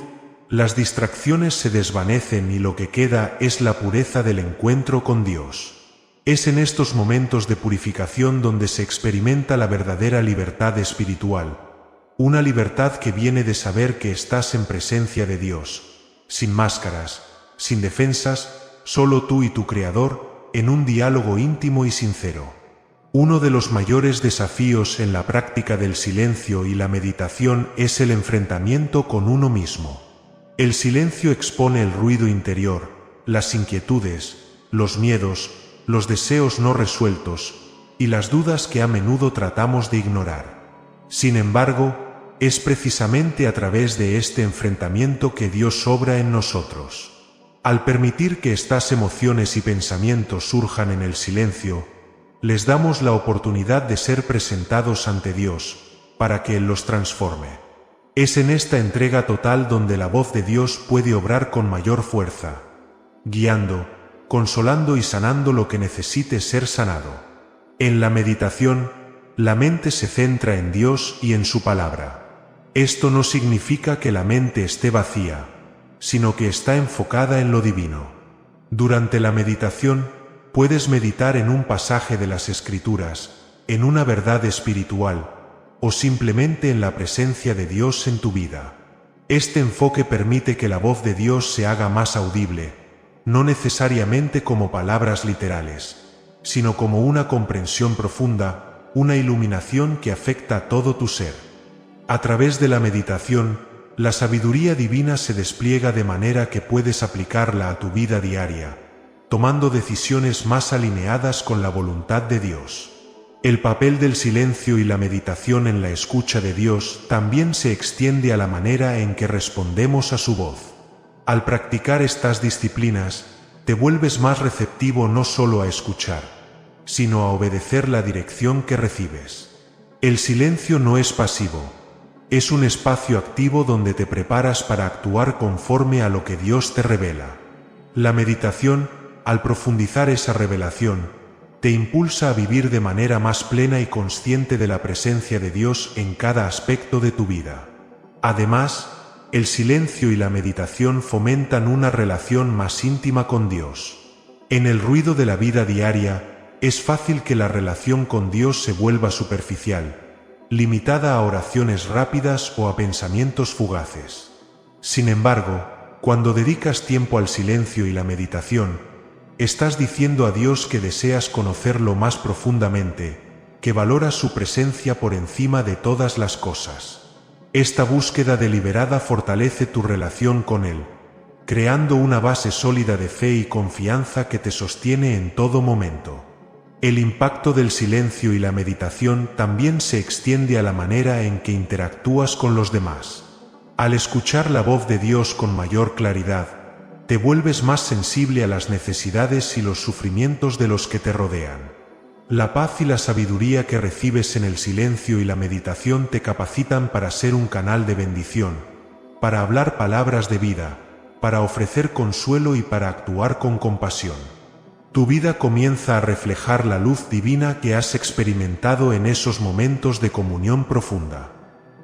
las distracciones se desvanecen y lo que queda es la pureza del encuentro con Dios. Es en estos momentos de purificación donde se experimenta la verdadera libertad espiritual, una libertad que viene de saber que estás en presencia de Dios, sin máscaras, sin defensas, solo tú y tu Creador, en un diálogo íntimo y sincero. Uno de los mayores desafíos en la práctica del silencio y la meditación es el enfrentamiento con uno mismo. El silencio expone el ruido interior, las inquietudes, los miedos, los deseos no resueltos y las dudas que a menudo tratamos de ignorar. Sin embargo, es precisamente a través de este enfrentamiento que Dios obra en nosotros. Al permitir que estas emociones y pensamientos surjan en el silencio, les damos la oportunidad de ser presentados ante Dios, para que Él los transforme. Es en esta entrega total donde la voz de Dios puede obrar con mayor fuerza, guiando, consolando y sanando lo que necesite ser sanado. En la meditación, la mente se centra en Dios y en su palabra. Esto no significa que la mente esté vacía, sino que está enfocada en lo divino. Durante la meditación, puedes meditar en un pasaje de las Escrituras, en una verdad espiritual, o simplemente en la presencia de Dios en tu vida. Este enfoque permite que la voz de Dios se haga más audible, no necesariamente como palabras literales, sino como una comprensión profunda, una iluminación que afecta a todo tu ser. A través de la meditación, la sabiduría divina se despliega de manera que puedes aplicarla a tu vida diaria, tomando decisiones más alineadas con la voluntad de Dios. El papel del silencio y la meditación en la escucha de Dios también se extiende a la manera en que respondemos a su voz. Al practicar estas disciplinas, te vuelves más receptivo no solo a escuchar, sino a obedecer la dirección que recibes. El silencio no es pasivo, es un espacio activo donde te preparas para actuar conforme a lo que Dios te revela. La meditación, al profundizar esa revelación, te impulsa a vivir de manera más plena y consciente de la presencia de Dios en cada aspecto de tu vida. Además, el silencio y la meditación fomentan una relación más íntima con Dios. En el ruido de la vida diaria, es fácil que la relación con Dios se vuelva superficial, limitada a oraciones rápidas o a pensamientos fugaces. Sin embargo, cuando dedicas tiempo al silencio y la meditación, estás diciendo a Dios que deseas conocerlo más profundamente, que valoras su presencia por encima de todas las cosas. Esta búsqueda deliberada fortalece tu relación con Él, creando una base sólida de fe y confianza que te sostiene en todo momento. El impacto del silencio y la meditación también se extiende a la manera en que interactúas con los demás. Al escuchar la voz de Dios con mayor claridad, te vuelves más sensible a las necesidades y los sufrimientos de los que te rodean. La paz y la sabiduría que recibes en el silencio y la meditación te capacitan para ser un canal de bendición, para hablar palabras de vida, para ofrecer consuelo y para actuar con compasión. Tu vida comienza a reflejar la luz divina que has experimentado en esos momentos de comunión profunda.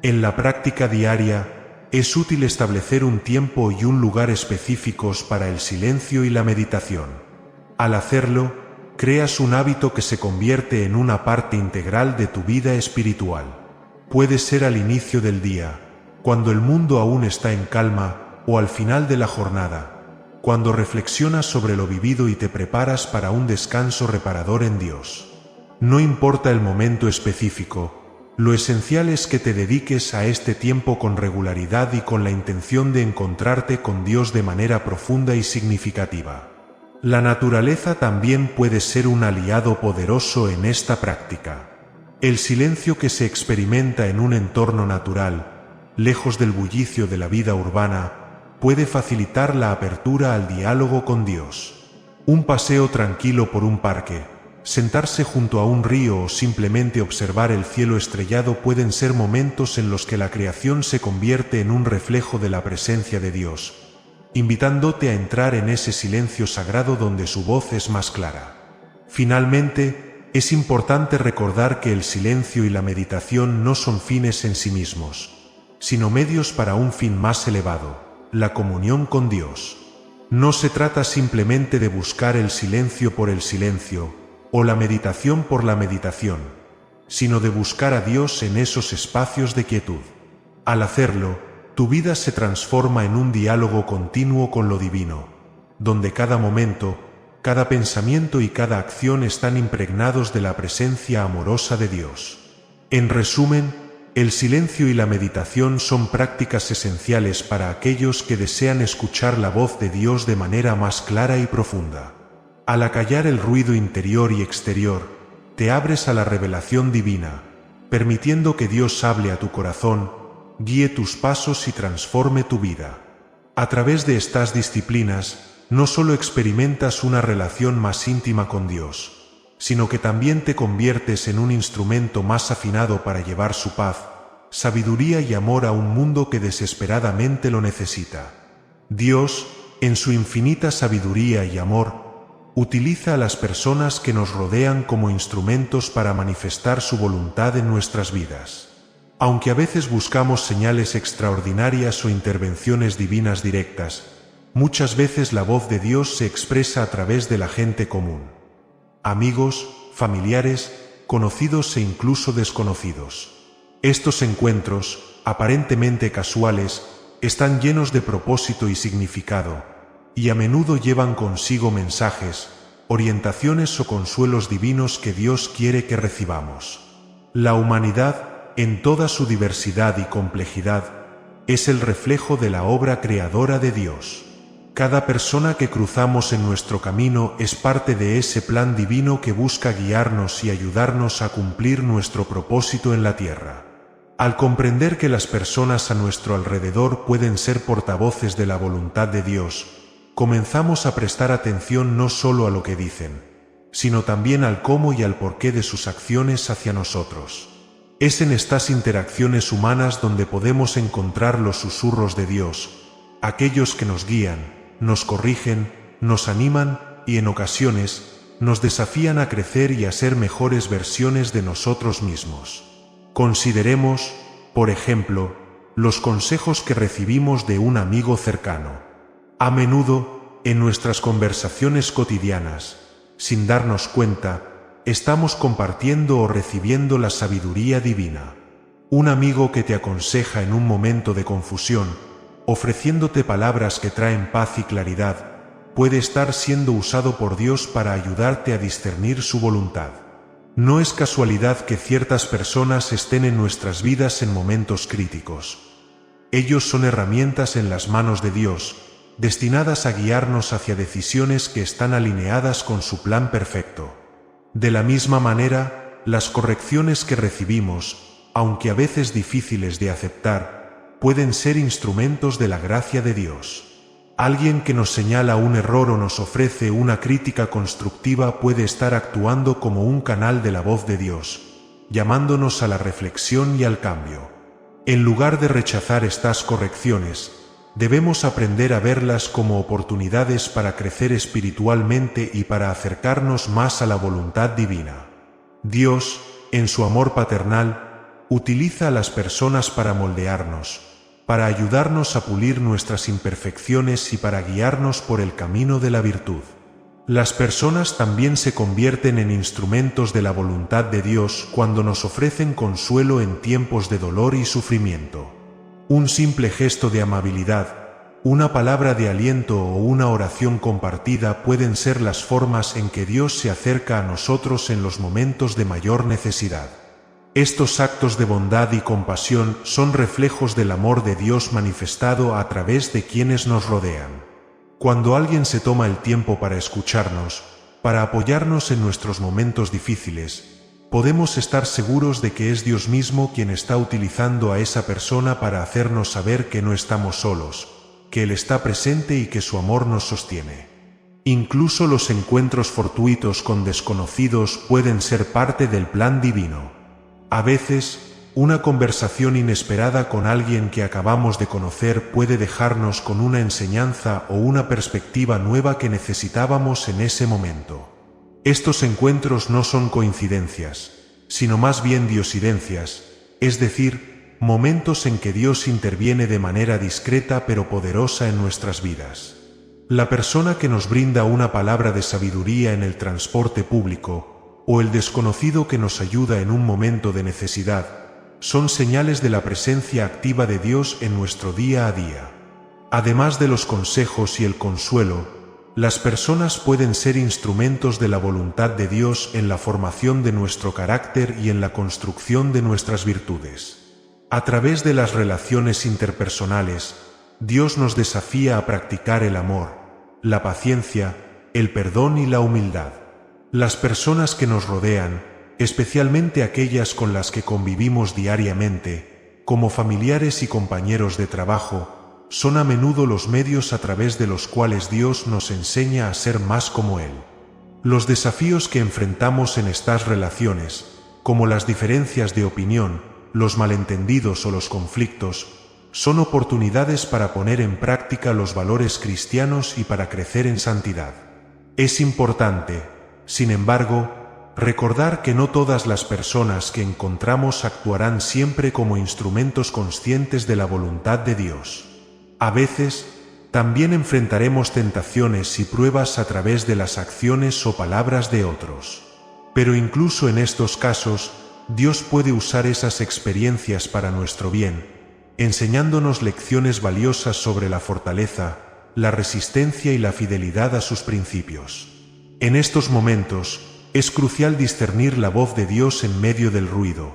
En la práctica diaria, es útil establecer un tiempo y un lugar específicos para el silencio y la meditación. Al hacerlo, creas un hábito que se convierte en una parte integral de tu vida espiritual. Puede ser al inicio del día, cuando el mundo aún está en calma, o al final de la jornada, cuando reflexionas sobre lo vivido y te preparas para un descanso reparador en Dios. No importa el momento específico, Lo esencial es que te dediques a este tiempo con regularidad y con la intención de encontrarte con Dios de manera profunda y significativa. La naturaleza también puede ser un aliado poderoso en esta práctica. El silencio que se experimenta en un entorno natural, lejos del bullicio de la vida urbana, puede facilitar la apertura al diálogo con Dios. Un paseo tranquilo por un parque, sentarse junto a un río o simplemente observar el cielo estrellado pueden ser momentos en los que la creación se convierte en un reflejo de la presencia de Dios, invitándote a entrar en ese silencio sagrado donde su voz es más clara. Finalmente, es importante recordar que el silencio y la meditación no son fines en sí mismos, sino medios para un fin más elevado, la comunión con Dios. No se trata simplemente de buscar el silencio por el silencio, o la meditación por la meditación, sino de buscar a Dios en esos espacios de quietud. Al hacerlo, tu vida se transforma en un diálogo continuo con lo divino, donde cada momento, cada pensamiento y cada acción están impregnados de la presencia amorosa de Dios. En resumen, el silencio y la meditación son prácticas esenciales para aquellos que desean escuchar la voz de Dios de manera más clara y profunda. Al acallar el ruido interior y exterior, te abres a la revelación divina, permitiendo que Dios hable a tu corazón, guíe tus pasos y transforme tu vida. A través de estas disciplinas, no solo experimentas una relación más íntima con Dios, sino que también te conviertes en un instrumento más afinado para llevar su paz, sabiduría y amor a un mundo que desesperadamente lo necesita. Dios, en su infinita sabiduría y amor, utiliza a las personas que nos rodean como instrumentos para manifestar su voluntad en nuestras vidas. Aunque a veces buscamos señales extraordinarias o intervenciones divinas directas, muchas veces la voz de Dios se expresa a través de la gente común. Amigos, familiares, conocidos e incluso desconocidos. Estos encuentros, aparentemente casuales, están llenos de propósito y significado, y a menudo llevan consigo mensajes, orientaciones o consuelos divinos que Dios quiere que recibamos. La humanidad, en toda su diversidad y complejidad, es el reflejo de la obra creadora de Dios. Cada persona que cruzamos en nuestro camino es parte de ese plan divino que busca guiarnos y ayudarnos a cumplir nuestro propósito en la tierra. Al comprender que las personas a nuestro alrededor pueden ser portavoces de la voluntad de Dios, comenzamos a prestar atención no solo a lo que dicen, sino también al cómo y al porqué de sus acciones hacia nosotros. Es en estas interacciones humanas donde podemos encontrar los susurros de Dios, aquellos que nos guían, nos corrigen, nos animan y en ocasiones nos desafían a crecer y a ser mejores versiones de nosotros mismos. Consideremos, por ejemplo, los consejos que recibimos de un amigo cercano. A menudo, en nuestras conversaciones cotidianas, sin darnos cuenta, estamos compartiendo o recibiendo la sabiduría divina. Un amigo que te aconseja en un momento de confusión, ofreciéndote palabras que traen paz y claridad, puede estar siendo usado por Dios para ayudarte a discernir su voluntad. No es casualidad que ciertas personas estén en nuestras vidas en momentos críticos. Ellos son herramientas en las manos de Dios, destinadas a guiarnos hacia decisiones que están alineadas con su plan perfecto. De la misma manera, las correcciones que recibimos, aunque a veces difíciles de aceptar, pueden ser instrumentos de la gracia de Dios. Alguien que nos señala un error o nos ofrece una crítica constructiva puede estar actuando como un canal de la voz de Dios, llamándonos a la reflexión y al cambio. En lugar de rechazar estas correcciones, debemos aprender a verlas como oportunidades para crecer espiritualmente y para acercarnos más a la voluntad divina. Dios, en su amor paternal, utiliza a las personas para moldearnos, para ayudarnos a pulir nuestras imperfecciones y para guiarnos por el camino de la virtud. Las personas también se convierten en instrumentos de la voluntad de Dios cuando nos ofrecen consuelo en tiempos de dolor y sufrimiento. Un simple gesto de amabilidad, una palabra de aliento o una oración compartida pueden ser las formas en que Dios se acerca a nosotros en los momentos de mayor necesidad. Estos actos de bondad y compasión son reflejos del amor de Dios manifestado a través de quienes nos rodean. Cuando alguien se toma el tiempo para escucharnos, para apoyarnos en nuestros momentos difíciles, podemos estar seguros de que es Dios mismo quien está utilizando a esa persona para hacernos saber que no estamos solos, que Él está presente y que su amor nos sostiene. Incluso los encuentros fortuitos con desconocidos pueden ser parte del plan divino. A veces, una conversación inesperada con alguien que acabamos de conocer puede dejarnos con una enseñanza o una perspectiva nueva que necesitábamos en ese momento. Estos encuentros no son coincidencias, sino más bien diosidencias, es decir, momentos en que Dios interviene de manera discreta pero poderosa en nuestras vidas. La persona que nos brinda una palabra de sabiduría en el transporte público, o el desconocido que nos ayuda en un momento de necesidad, son señales de la presencia activa de Dios en nuestro día a día. Además de los consejos y el consuelo, las personas pueden ser instrumentos de la voluntad de Dios en la formación de nuestro carácter y en la construcción de nuestras virtudes. A través de las relaciones interpersonales, Dios nos desafía a practicar el amor, la paciencia, el perdón y la humildad. Las personas que nos rodean, especialmente aquellas con las que convivimos diariamente, como familiares y compañeros de trabajo, son a menudo los medios a través de los cuales Dios nos enseña a ser más como Él. Los desafíos que enfrentamos en estas relaciones, como las diferencias de opinión, los malentendidos o los conflictos, son oportunidades para poner en práctica los valores cristianos y para crecer en santidad. Es importante, sin embargo, recordar que no todas las personas que encontramos actuarán siempre como instrumentos conscientes de la voluntad de Dios. A veces, también enfrentaremos tentaciones y pruebas a través de las acciones o palabras de otros. Pero incluso en estos casos, Dios puede usar esas experiencias para nuestro bien, enseñándonos lecciones valiosas sobre la fortaleza, la resistencia y la fidelidad a sus principios. En estos momentos, es crucial discernir la voz de Dios en medio del ruido.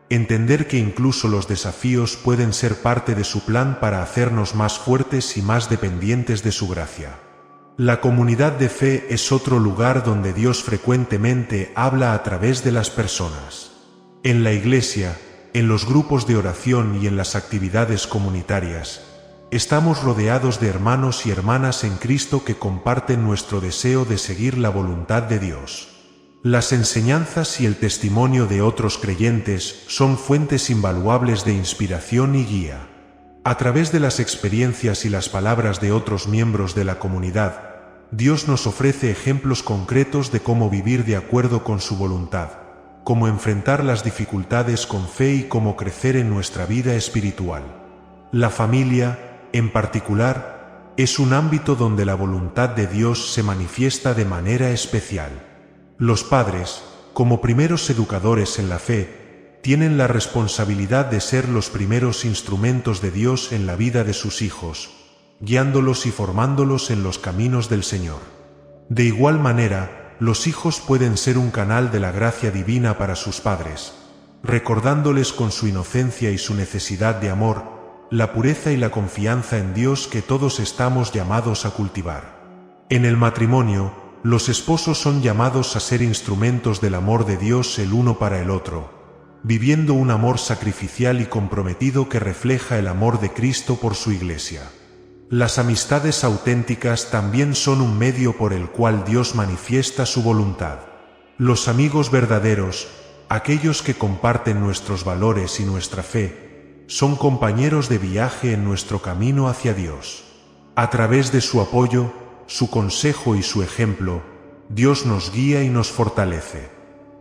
Entender que incluso los desafíos pueden ser parte de su plan para hacernos más fuertes y más dependientes de su gracia. La comunidad de fe es otro lugar donde Dios frecuentemente habla a través de las personas. En la iglesia, en los grupos de oración y en las actividades comunitarias, estamos rodeados de hermanos y hermanas en Cristo que comparten nuestro deseo de seguir la voluntad de Dios. Las enseñanzas y el testimonio de otros creyentes son fuentes invaluables de inspiración y guía. A través de las experiencias y las palabras de otros miembros de la comunidad, Dios nos ofrece ejemplos concretos de cómo vivir de acuerdo con su voluntad, cómo enfrentar las dificultades con fe y cómo crecer en nuestra vida espiritual. La familia, en particular, es un ámbito donde la voluntad de Dios se manifiesta de manera especial. Los padres, como primeros educadores en la fe, tienen la responsabilidad de ser los primeros instrumentos de Dios en la vida de sus hijos, guiándolos y formándolos en los caminos del Señor. De igual manera, los hijos pueden ser un canal de la gracia divina para sus padres, recordándoles con su inocencia y su necesidad de amor, la pureza y la confianza en Dios que todos estamos llamados a cultivar. En el matrimonio, los esposos son llamados a ser instrumentos del amor de Dios el uno para el otro, viviendo un amor sacrificial y comprometido que refleja el amor de Cristo por su Iglesia. Las amistades auténticas también son un medio por el cual Dios manifiesta su voluntad. Los amigos verdaderos, aquellos que comparten nuestros valores y nuestra fe, son compañeros de viaje en nuestro camino hacia Dios. A través de su apoyo, su consejo y su ejemplo, Dios nos guía y nos fortalece.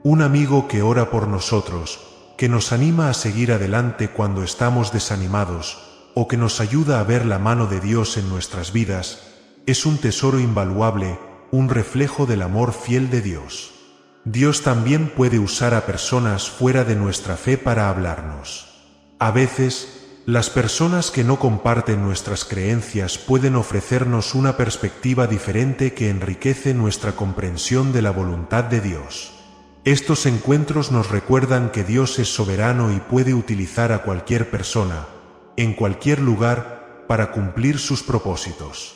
Un amigo que ora por nosotros, que nos anima a seguir adelante cuando estamos desanimados, o que nos ayuda a ver la mano de Dios en nuestras vidas, es un tesoro invaluable, un reflejo del amor fiel de Dios. Dios también puede usar a personas fuera de nuestra fe para hablarnos. A veces, las personas que no comparten nuestras creencias pueden ofrecernos una perspectiva diferente que enriquece nuestra comprensión de la voluntad de Dios. Estos encuentros nos recuerdan que Dios es soberano y puede utilizar a cualquier persona, en cualquier lugar, para cumplir sus propósitos.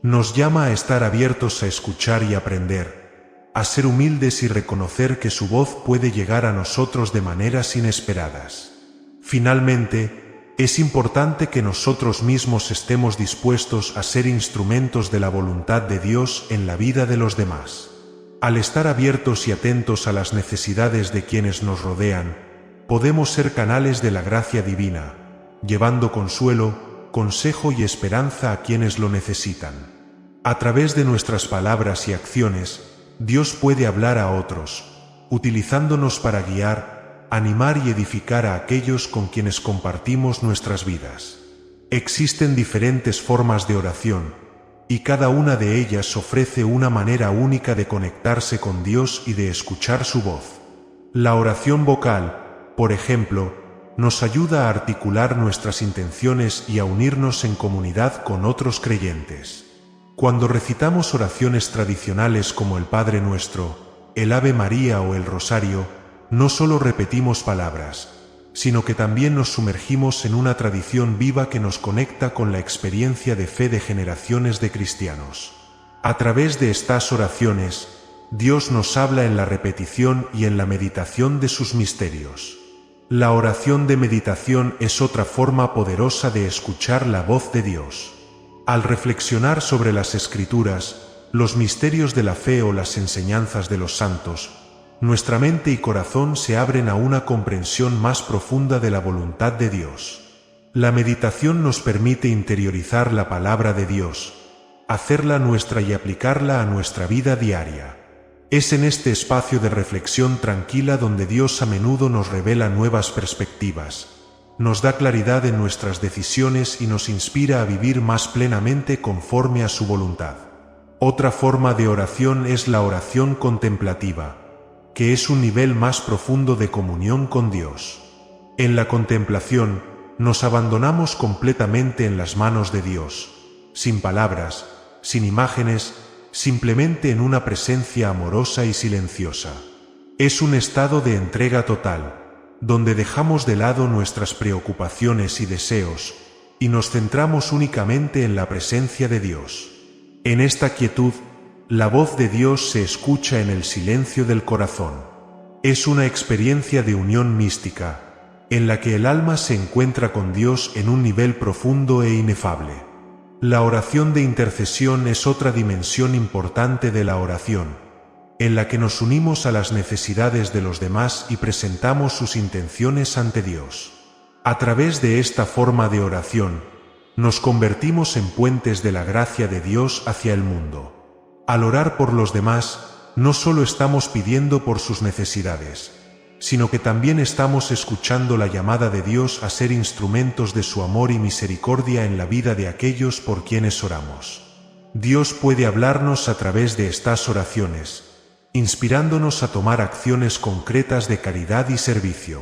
Nos llama a estar abiertos a escuchar y aprender, a ser humildes y reconocer que su voz puede llegar a nosotros de maneras inesperadas. Finalmente, es importante que nosotros mismos estemos dispuestos a ser instrumentos de la voluntad de Dios en la vida de los demás. Al estar abiertos y atentos a las necesidades de quienes nos rodean, podemos ser canales de la gracia divina, llevando consuelo, consejo y esperanza a quienes lo necesitan. A través de nuestras palabras y acciones, Dios puede hablar a otros, utilizándonos para guiar, animar y edificar a aquellos con quienes compartimos nuestras vidas. Existen diferentes formas de oración, y cada una de ellas ofrece una manera única de conectarse con Dios y de escuchar su voz. La oración vocal, por ejemplo, nos ayuda a articular nuestras intenciones y a unirnos en comunidad con otros creyentes. Cuando recitamos oraciones tradicionales como el Padre Nuestro, el Ave María o el Rosario, no solo repetimos palabras, sino que también nos sumergimos en una tradición viva que nos conecta con la experiencia de fe de generaciones de cristianos. A través de estas oraciones, Dios nos habla en la repetición y en la meditación de sus misterios. La oración de meditación es otra forma poderosa de escuchar la voz de Dios. Al reflexionar sobre las Escrituras, los misterios de la fe o las enseñanzas de los santos, nuestra mente y corazón se abren a una comprensión más profunda de la voluntad de Dios. La meditación nos permite interiorizar la palabra de Dios, hacerla nuestra y aplicarla a nuestra vida diaria. Es en este espacio de reflexión tranquila donde Dios a menudo nos revela nuevas perspectivas, nos da claridad en nuestras decisiones y nos inspira a vivir más plenamente conforme a su voluntad. Otra forma de oración es la oración contemplativa, que es un nivel más profundo de comunión con Dios. En la contemplación, nos abandonamos completamente en las manos de Dios, sin palabras, sin imágenes, simplemente en una presencia amorosa y silenciosa. Es un estado de entrega total, donde dejamos de lado nuestras preocupaciones y deseos, y nos centramos únicamente en la presencia de Dios. En esta quietud, la voz de Dios se escucha en el silencio del corazón. Es una experiencia de unión mística, en la que el alma se encuentra con Dios en un nivel profundo e inefable. La oración de intercesión es otra dimensión importante de la oración, en la que nos unimos a las necesidades de los demás y presentamos sus intenciones ante Dios. A través de esta forma de oración, nos convertimos en puentes de la gracia de Dios hacia el mundo. Al orar por los demás, no solo estamos pidiendo por sus necesidades, sino que también estamos escuchando la llamada de Dios a ser instrumentos de su amor y misericordia en la vida de aquellos por quienes oramos. Dios puede hablarnos a través de estas oraciones, inspirándonos a tomar acciones concretas de caridad y servicio.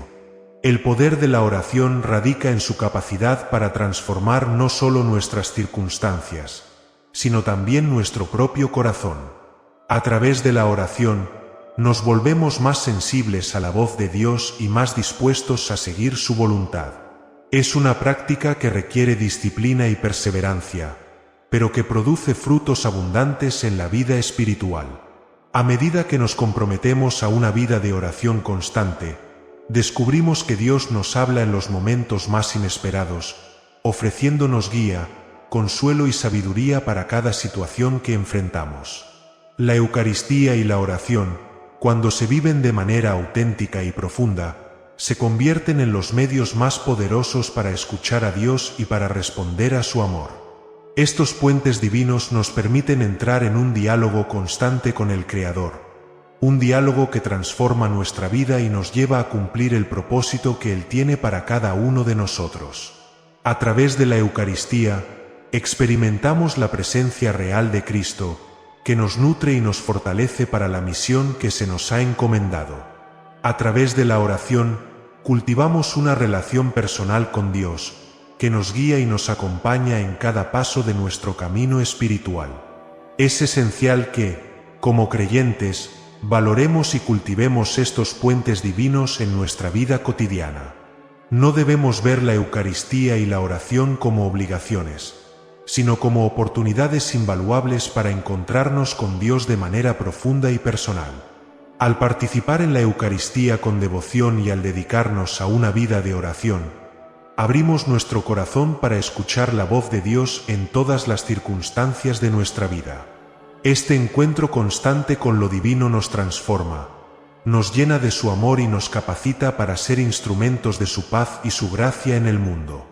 El poder de la oración radica en su capacidad para transformar no solo nuestras circunstancias, sino también nuestro propio corazón. A través de la oración, nos volvemos más sensibles a la voz de Dios y más dispuestos a seguir su voluntad. Es una práctica que requiere disciplina y perseverancia, pero que produce frutos abundantes en la vida espiritual. A medida que nos comprometemos a una vida de oración constante, descubrimos que Dios nos habla en los momentos más inesperados, ofreciéndonos guía, consuelo y sabiduría para cada situación que enfrentamos. La Eucaristía y la oración, cuando se viven de manera auténtica y profunda, se convierten en los medios más poderosos para escuchar a Dios y para responder a su amor. Estos puentes divinos nos permiten entrar en un diálogo constante con el Creador, un diálogo que transforma nuestra vida y nos lleva a cumplir el propósito que Él tiene para cada uno de nosotros. A través de la Eucaristía, experimentamos la presencia real de Cristo, que nos nutre y nos fortalece para la misión que se nos ha encomendado. A través de la oración, cultivamos una relación personal con Dios, que nos guía y nos acompaña en cada paso de nuestro camino espiritual. Es esencial que, como creyentes, valoremos y cultivemos estos puentes divinos en nuestra vida cotidiana. No debemos ver la Eucaristía y la oración como obligaciones, sino como oportunidades invaluables para encontrarnos con Dios de manera profunda y personal. Al participar en la Eucaristía con devoción y al dedicarnos a una vida de oración, abrimos nuestro corazón para escuchar la voz de Dios en todas las circunstancias de nuestra vida. Este encuentro constante con lo divino nos transforma, nos llena de su amor y nos capacita para ser instrumentos de su paz y su gracia en el mundo.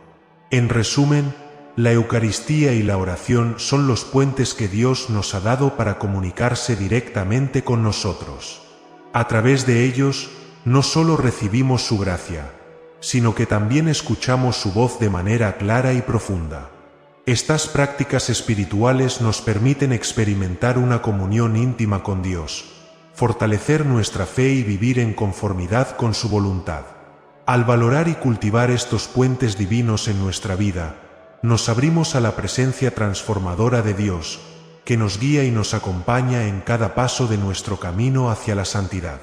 En resumen, la Eucaristía y la oración son los puentes que Dios nos ha dado para comunicarse directamente con nosotros. A través de ellos, no solo recibimos su gracia, sino que también escuchamos su voz de manera clara y profunda. Estas prácticas espirituales nos permiten experimentar una comunión íntima con Dios, fortalecer nuestra fe y vivir en conformidad con su voluntad. Al valorar y cultivar estos puentes divinos en nuestra vida, nos abrimos a la presencia transformadora de Dios, que nos guía y nos acompaña en cada paso de nuestro camino hacia la santidad.